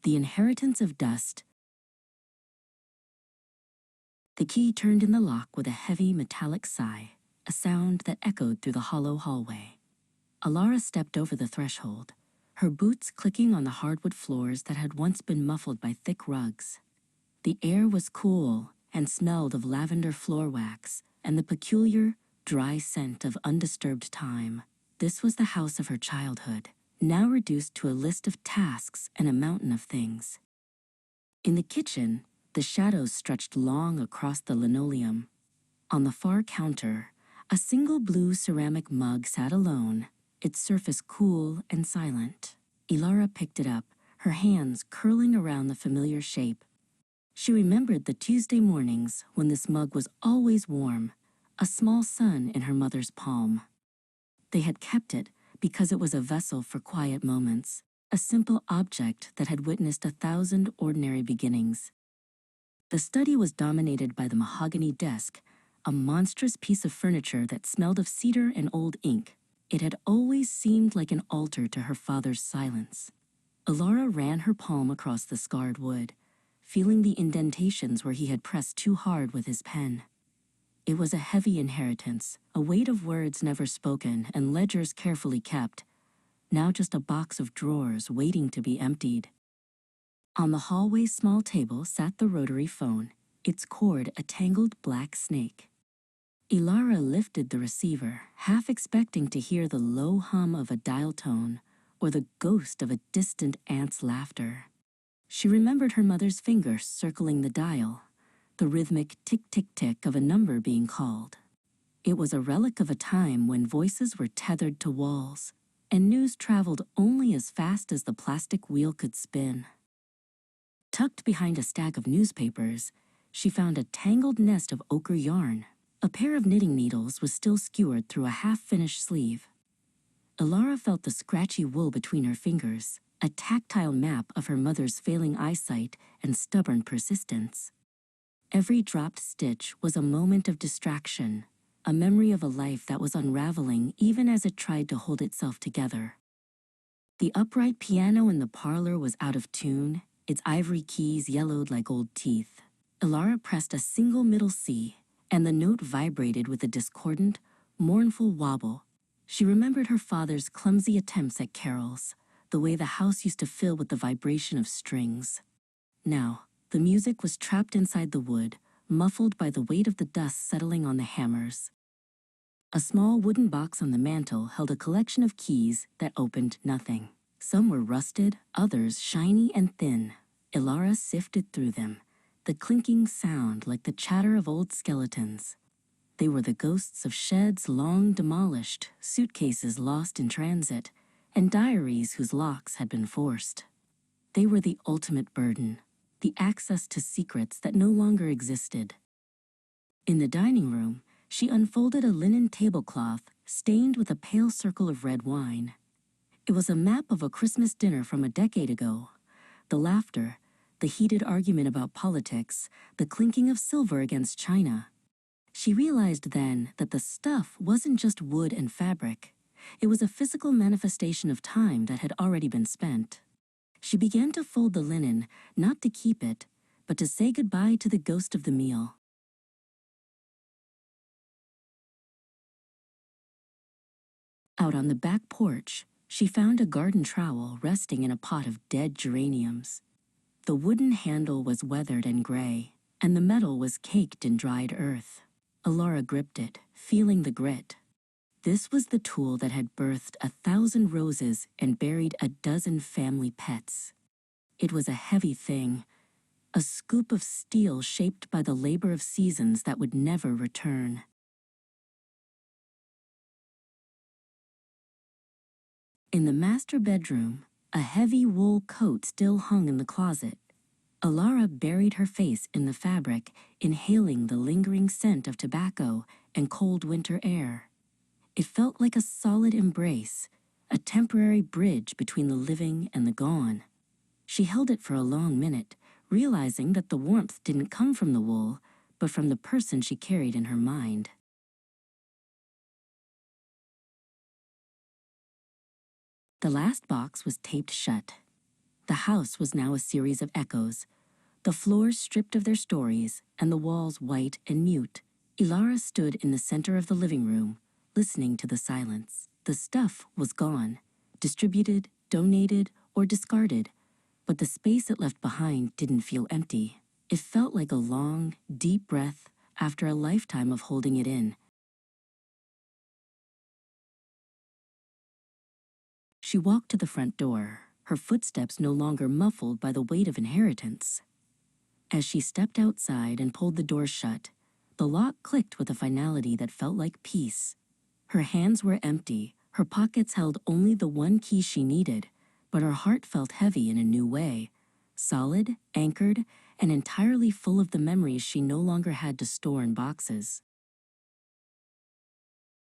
The Inheritance of Dust. The key turned in the lock with a heavy metallic sigh, a sound that echoed through the hollow hallway. Elara stepped over the threshold, her boots clicking on the hardwood floors that had once been muffled by thick rugs. The air was cool and smelled of lavender floor wax and the peculiar, dry scent of undisturbed time. This was the house of her childhood, now reduced to a list of tasks and a mountain of things. In the kitchen, the shadows stretched long across the linoleum. On the far counter, a single blue ceramic mug sat alone, its surface cool and silent. Elara picked it up, her hands curling around the familiar shape. She remembered the Tuesday mornings when this mug was always warm, a small sun in her mother's palm. They had kept it because it was a vessel for quiet moments, a simple object that had witnessed 1,000 ordinary beginnings. The study was dominated by the mahogany desk, a monstrous piece of furniture that smelled of cedar and old ink. It had always seemed like an altar to her father's silence. Elara ran her palm across the scarred wood, feeling the indentations where he had pressed too hard with his pen. It was a heavy inheritance, a weight of words never spoken and ledgers carefully kept, now just a box of drawers waiting to be emptied. On the hallway's small table sat the rotary phone, its cord a tangled black snake. Elara lifted the receiver, half expecting to hear the low hum of a dial tone or the ghost of a distant aunt's laughter. She remembered her mother's fingers circling the dial, the rhythmic tick-tick-tick of a number being called. It was a relic of a time when voices were tethered to walls, and news traveled only as fast as the plastic wheel could spin. Tucked behind a stack of newspapers, she found a tangled nest of ochre yarn. A pair of knitting needles was still skewered through a half-finished sleeve. Elara felt the scratchy wool between her fingers, a tactile map of her mother's failing eyesight and stubborn persistence. Every dropped stitch was a moment of distraction, a memory of a life that was unraveling even as it tried to hold itself together. The upright piano in the parlor was out of tune, its ivory keys yellowed like old teeth. Elara pressed a single middle C, and the note vibrated with a discordant, mournful wobble. She remembered her father's clumsy attempts at carols, the way the house used to fill with the vibration of strings. Now, the music was trapped inside the wood, muffled by the weight of the dust settling on the hammers. A small wooden box on the mantel held a collection of keys that opened nothing. Some were rusted, others shiny and thin. Elara sifted through them, the clinking sound like the chatter of old skeletons. They were the ghosts of sheds long demolished, suitcases lost in transit, and diaries whose locks had been forced. They were the ultimate burden, the access to secrets that no longer existed. In the dining room, she unfolded a linen tablecloth stained with a pale circle of red wine. It was a map of a Christmas dinner from a decade ago. The laughter, the heated argument about politics, the clinking of silver against china. She realized then that the stuff wasn't just wood and fabric. It was a physical manifestation of time that had already been spent. She began to fold the linen, not to keep it, but to say goodbye to the ghost of the meal. Out on the back porch, she found a garden trowel resting in a pot of dead geraniums. The wooden handle was weathered and gray, and the metal was caked in dried earth. Elara gripped it, feeling the grit. This was the tool that had birthed 1,000 roses and buried 12 family pets. It was a heavy thing, a scoop of steel shaped by the labor of seasons that would never return. In the master bedroom, a heavy wool coat still hung in the closet. Elara buried her face in the fabric, inhaling the lingering scent of tobacco and cold winter air. It felt like a solid embrace, a temporary bridge between the living and the gone. She held it for a long minute, realizing that the warmth didn't come from the wool, but from the person she carried in her mind. The last box was taped shut. The house was now a series of echoes, the floors stripped of their stories and the walls white and mute. Elara stood in the center of the living room, listening to the silence. The stuff was gone, distributed, donated, or discarded, but the space it left behind didn't feel empty. It felt like a long, deep breath after a lifetime of holding it in. She walked to the front door, her footsteps no longer muffled by the weight of inheritance. As she stepped outside and pulled the door shut, the lock clicked with a finality that felt like peace. Her hands were empty, her pockets held only the one key she needed, but her heart felt heavy in a new way, solid, anchored, and entirely full of the memories she no longer had to store in boxes.